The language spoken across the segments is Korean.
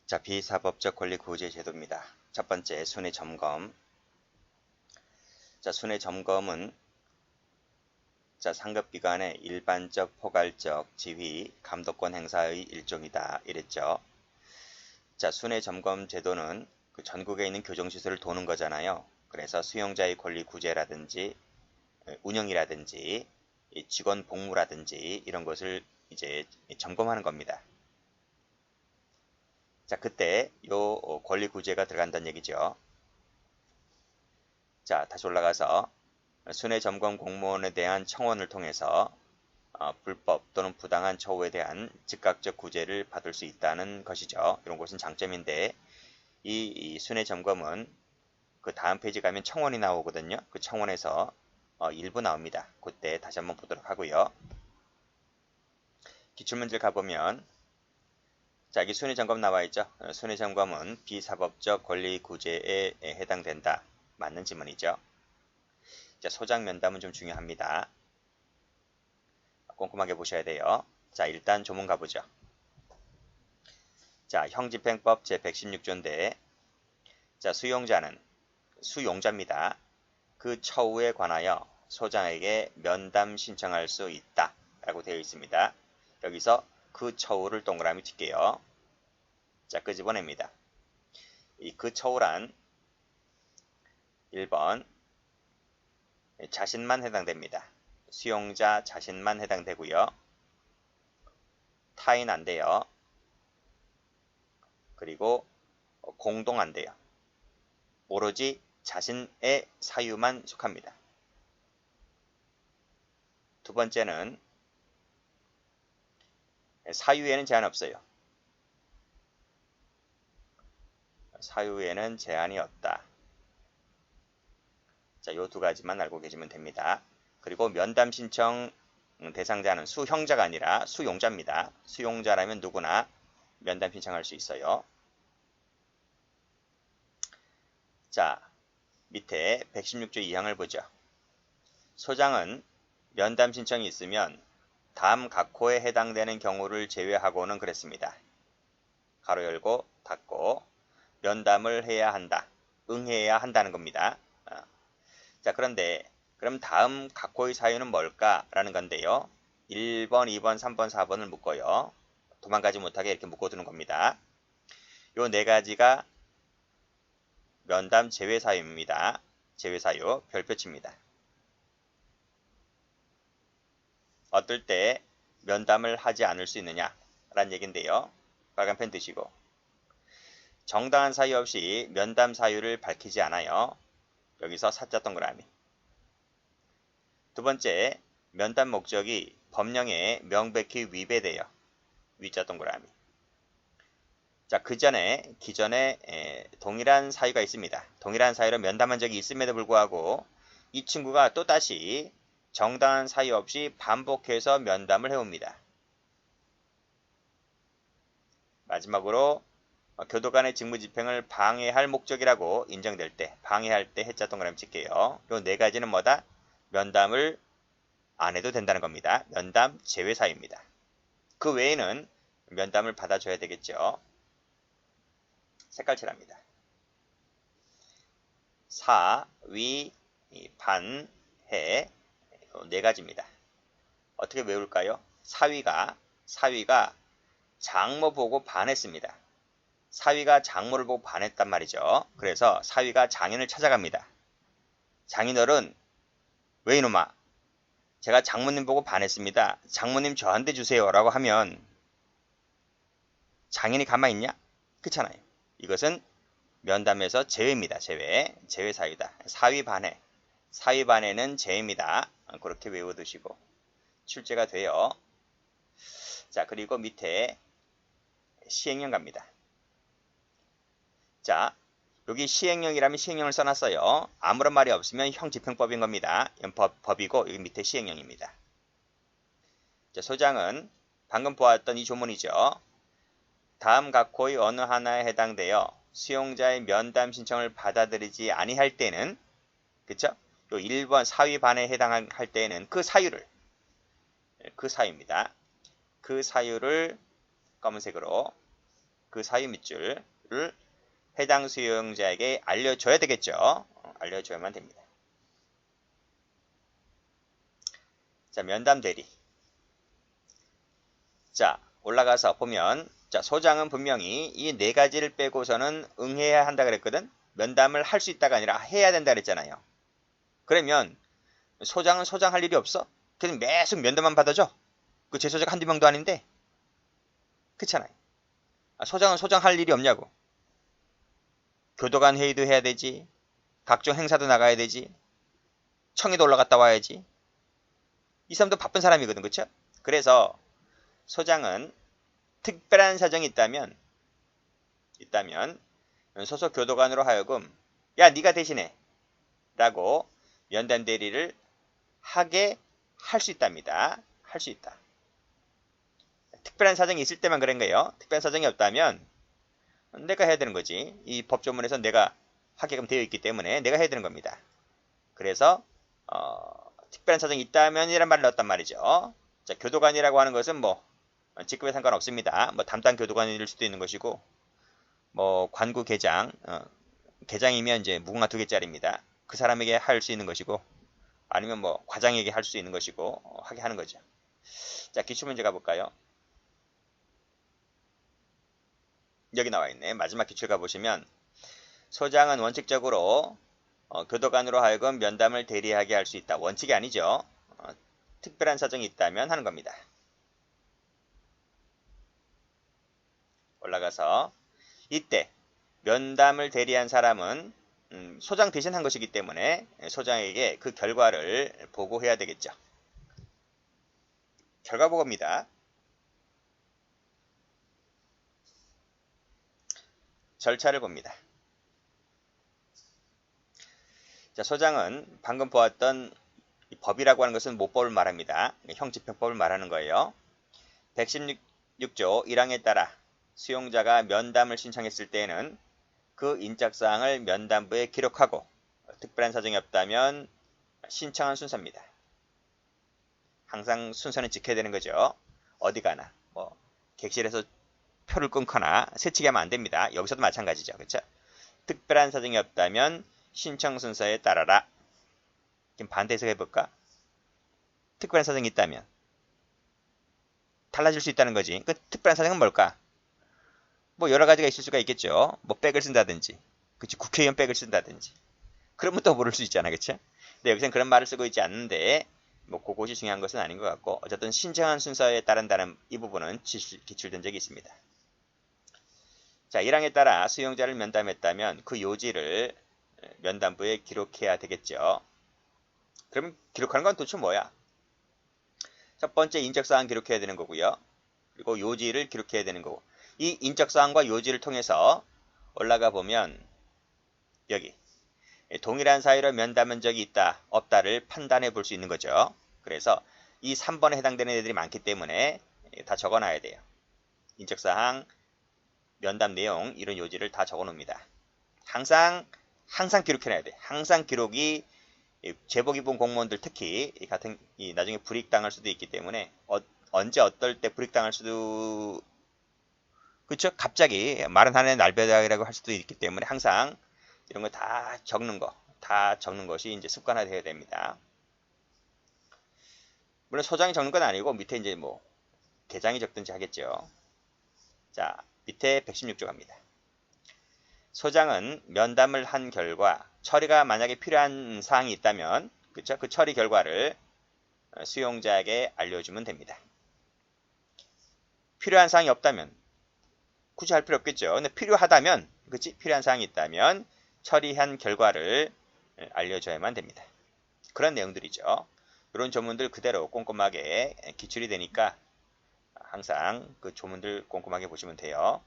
자, 비사법적 권리 구제 제도입니다. 첫 번째, 순회 점검. 자, 순회 점검은 상급기관의 일반적, 포괄적, 지휘, 감독권 행사의 일종이다. 이랬죠. 자, 순회 점검 제도는 그 전국에 있는 교정시설을 도는 거잖아요. 그래서 수용자의 권리 구제라든지, 운영이라든지, 직원 복무라든지, 이런 것을 이제 점검하는 겁니다. 자, 그때 요 권리 구제가 들어간다는 얘기죠. 자, 다시 올라가서 순회 점검 공무원에 대한 청원을 통해서 불법 또는 부당한 처우에 대한 즉각적 구제를 받을 수 있다는 것이죠. 이런 것은 장점인데 이 순회 점검은 그 다음 페이지 가면 청원이 나오거든요. 그 청원에서 일부 나옵니다. 그때 다시 한번 보도록 하고요. 기출문제를 가보면 자, 여기 순회 점검 나와 있죠. 순회 점검은 비사법적 권리 구제에 해당된다. 맞는 지문이죠. 자, 소장 면담은 좀 중요합니다. 꼼꼼하게 보셔야 돼요. 자, 일단 조문 가보죠. 자, 형집행법 제116조인데 자, 수용자입니다. 그 처우에 관하여 소장에게 면담 신청할 수 있다. 라고 되어 있습니다. 여기서 그 처우를 동그라미 칠게요. 자, 끄집어냅니다. 이 그 처우란 1번 자신만 해당됩니다. 수용자 자신만 해당되고요. 타인 안 돼요. 그리고 공동 안 돼요. 오로지 자신의 사유만 속합니다. 두 번째는 사유에는 제한 없어요. 사유에는 제한이 없다. 자, 요 두 가지만 알고 계시면 됩니다. 그리고 면담 신청 대상자는 수형자가 아니라 수용자입니다. 수용자라면 누구나 면담 신청할 수 있어요. 자, 밑에 116조 2항을 보죠. 소장은 면담 신청이 있으면 다음 각호에 해당되는 경우를 제외하고는 그랬습니다. 가로 열고 닫고 면담을 해야 한다. 응해야 한다는 겁니다. 자, 그런데 그럼 다음 각호의 사유는 뭘까라는 건데요. 1번, 2번, 3번, 4번을 묶어요. 도망가지 못하게 이렇게 묶어두는 겁니다. 요 네 가지가 면담 제외 사유입니다. 제외 사유 별표 칩니다. 어떨 때 면담을 하지 않을 수 있느냐 라는 얘기인데요. 빨간펜 드시고 정당한 사유 없이 면담 사유를 밝히지 않아요. 여기서 사자 동그라미. 두 번째, 면담 목적이 법령에 명백히 위배돼요. 위자 동그라미. 자, 기존에 동일한 사유가 있습니다. 동일한 사유로 면담한 적이 있음에도 불구하고 이 친구가 또다시 정당한 사유 없이 반복해서 면담을 해옵니다. 마지막으로 교도관의 직무집행을 방해할 목적이라고 인정될 때, 방해할 때 해자 동그라미 칠게요. 요 네 가지는 뭐다? 면담을 안 해도 된다는 겁니다. 면담 제외 사유입니다. 그 외에는 면담을 받아줘야 되겠죠. 색깔 칠합니다. 사, 위, 반, 해 네 가지입니다. 어떻게 외울까요? 사위가 장모 보고 반했습니다. 사위가 장모를 보고 반했단 말이죠. 그래서 사위가 장인을 찾아갑니다. 장인어른, 왜 이놈아? 제가 장모님 보고 반했습니다. 장모님 저한테 주세요. 라고 하면 장인이 가만히 있냐? 그렇잖아요. 이것은 면담에서 제외입니다. 제외 사유다. 사위 반해. 사위 반해는 제외입니다. 그렇게 외워두시고 출제가 돼요. 자, 그리고 밑에 시행령 갑니다. 자, 여기 시행령이라면 시행령을 써놨어요. 아무런 말이 없으면 형집행법인 겁니다. 법이고 여기 밑에 시행령입니다. 자, 소장은 방금 보았던 이 조문이죠. 다음 각호의 어느 하나에 해당되어 수용자의 면담 신청을 받아들이지 아니할 때는, 그쵸? 요 1번 사위 반에 해당할 때에는 그 사유입니다. 그 사유를 검은색으로 그 사유 밑줄을 해당 수용자에게 알려줘야 되겠죠. 알려줘야만 됩니다. 자, 면담 대리. 자, 올라가서 보면, 자, 소장은 분명히 이 네 가지를 빼고서는 응해야 한다 그랬거든? 면담을 할 수 있다가 아니라 해야 된다 그랬잖아요. 그러면 소장은 소장할 일이 없어? 그냥 매순 면담만 받아줘? 그 재소자가 한두 명도 아닌데? 그렇잖아요. 소장은 소장할 일이 없냐고. 교도관 회의도 해야 되지. 각종 행사도 나가야 되지. 청에도 올라갔다 와야지. 이 사람도 바쁜 사람이거든, 그쵸? 그래서 소장은 특별한 사정이 있다면 소속 교도관으로 하여금 야, 네가 대신해 라고 면담 대리를 하게 할 수 있답니다. 할 수 있다. 특별한 사정이 있을 때만 그런 거예요. 특별한 사정이 없다면 내가 해야 되는 거지. 이 법조문에서 내가 하게끔 되어 있기 때문에 내가 해야 되는 겁니다. 그래서 특별한 사정이 있다면 이란 말을 넣었단 말이죠. 자, 교도관이라고 하는 것은 뭐 직급에 상관없습니다. 뭐 담당 교도관일 수도 있는 것이고 뭐 관구 계장, 계장이면 이제 무궁화 2개짜리입니다. 그 사람에게 할 수 있는 것이고 아니면 뭐 과장에게 할 수 있는 것이고 하게 하는 거죠. 자, 기출문제 가볼까요? 여기 나와 있네. 마지막 기출 가보시면 소장은 원칙적으로 교도관으로 하여금 면담을 대리하게 할 수 있다. 원칙이 아니죠. 특별한 사정이 있다면 하는 겁니다. 올라가서 이때 면담을 대리한 사람은 소장 대신 한 것이기 때문에 소장에게 그 결과를 보고해야 되겠죠. 결과 보고입니다. 절차를 봅니다. 자, 소장은 방금 보았던 법이라고 하는 것은 모법을 말합니다. 형집행법을 말하는 거예요. 116조 1항에 따라 수용자가 면담을 신청했을 때에는 그 인적사항을 면담부에 기록하고 특별한 사정이 없다면 신청한 순서입니다. 항상 순서는 지켜야 되는 거죠. 어디 가나 뭐 객실에서 표를 끊거나 새치기하면 안 됩니다. 여기서도 마찬가지죠. 그렇죠? 특별한 사정이 없다면 신청 순서에 따라라. 지금 반대 해석해볼까? 특별한 사정이 있다면 달라질 수 있다는 거지. 그 특별한 사정은 뭘까? 뭐 여러 가지가 있을 수가 있겠죠. 뭐 백을 쓴다든지, 그치, 국회의원 백을 쓴다든지. 그러면 또 모를 수 있잖아, 그치? 근데 여기서는 그런 말을 쓰고 있지 않는데 뭐 그것이 중요한 것은 아닌 것 같고 어쨌든 신청한 순서에 따른다는 이 부분은 기출된 적이 있습니다. 자, 1항에 따라 수용자를 면담했다면 그 요지를 면담부에 기록해야 되겠죠. 그러면 기록하는 건 도대체 뭐야? 첫 번째 인적사항 기록해야 되는 거고요. 그리고 요지를 기록해야 되는 거고. 이 인적사항과 요지를 통해서 올라가 보면 여기 동일한 사유로 면담한 적이 있다, 없다를 판단해 볼 수 있는 거죠. 그래서 이 3번에 해당되는 애들이 많기 때문에 다 적어놔야 돼요. 인적사항, 면담 내용, 이런 요지를 다 적어놓습니다. 항상 기록해놔야 돼. 항상 기록이 제복 입은 공무원들 특히 같은 나중에 불이익당할 수도 있기 때문에 언제 어떨 때 불이익당할 수도 그렇죠. 갑자기 마른 하늘에 날벼락이라고 할 수도 있기 때문에 항상 이런 거 다 적는 것이 이제 습관화되어야 됩니다. 물론 소장이 적는 건 아니고 밑에 이제 뭐 계장이 적든지 하겠죠. 자, 밑에 116조 갑니다. 소장은 면담을 한 결과 처리가 만약에 필요한 사항이 있다면 그렇죠? 그 처리 결과를 수용자에게 알려주면 됩니다. 필요한 사항이 없다면 굳이 할 필요 없겠죠. 근데 필요하다면 그치? 필요한 사항이 있다면 처리한 결과를 알려줘야만 됩니다. 그런 내용들이죠. 이런 조문들 그대로 꼼꼼하게 기출이 되니까 항상 그 조문들 꼼꼼하게 보시면 돼요.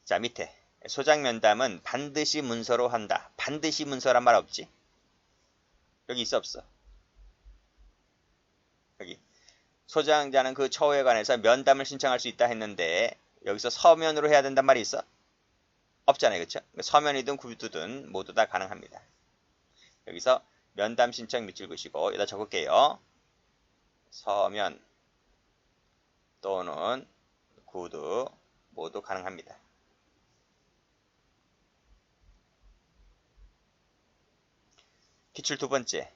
자, 밑에 소장 면담은 반드시 문서로 한다. 반드시 문서란 말 없지? 여기 있어 없어? 여기 소장자는 그 처우에 관해서 면담을 신청할 수 있다 했는데 여기서 서면으로 해야 된단 말이 있어? 없잖아요. 그렇죠? 서면이든 구두든 모두 다 가능합니다. 여기서 면담 신청 밑줄 그시고 여기다 적을게요. 서면 또는 good 모두 가능합니다. 기출 두 번째.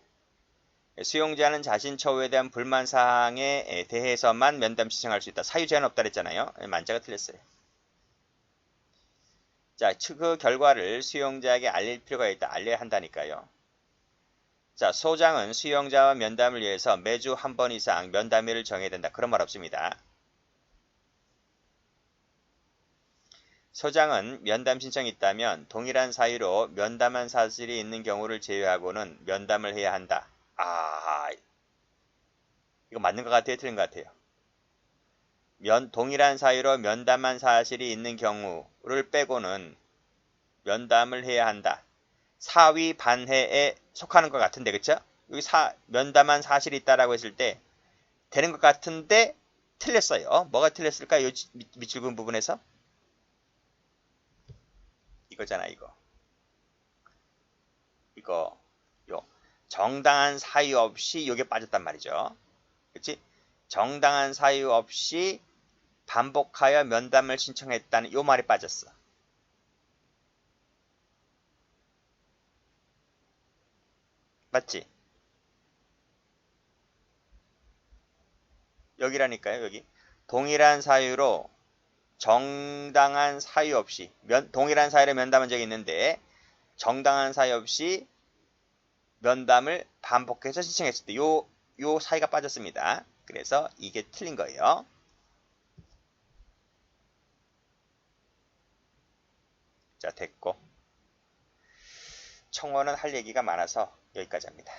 수용자는 자신 처우에 대한 불만사항에 대해서만 면담 신청할 수 있다. 사유 제한 없다 그랬잖아요. 만자가 틀렸어요. 자, 그 결과를 수용자에게 알릴 필요가 있다. 알려야 한다니까요. 자, 소장은 수용자와 면담을 위해서 매주 한 번 이상 면담일을 정해야 된다. 그런 말 없습니다. 소장은 면담 신청이 있다면 동일한 사유로 면담한 사실이 있는 경우를 제외하고는 면담을 해야 한다. 이거 맞는 것 같아요? 틀린 것 같아요? 동일한 사유로 면담한 사실이 있는 경우를 빼고는 면담을 해야 한다. 사위 반해에 속하는 것 같은데, 그쵸? 여기 면담한 사실이 있다라고 했을 때 되는 것 같은데 틀렸어요. 뭐가 틀렸을까요? 이 밑줄 그은 부분에서? 이거잖아, 이거. 요. 정당한 사유 없이 요게 빠졌단 말이죠. 그치? 정당한 사유 없이 반복하여 면담을 신청했다는 요 말이 빠졌어. 맞지? 여기라니까요, 여기. 동일한 사유로 정당한 사유 없이 동일한 사유로 면담한 적이 있는데 정당한 사유 없이 면담을 반복해서 신청했을 때 요 사유가 빠졌습니다. 그래서 이게 틀린 거예요. 자, 됐고. 청원은 할 얘기가 많아서 여기까지 합니다.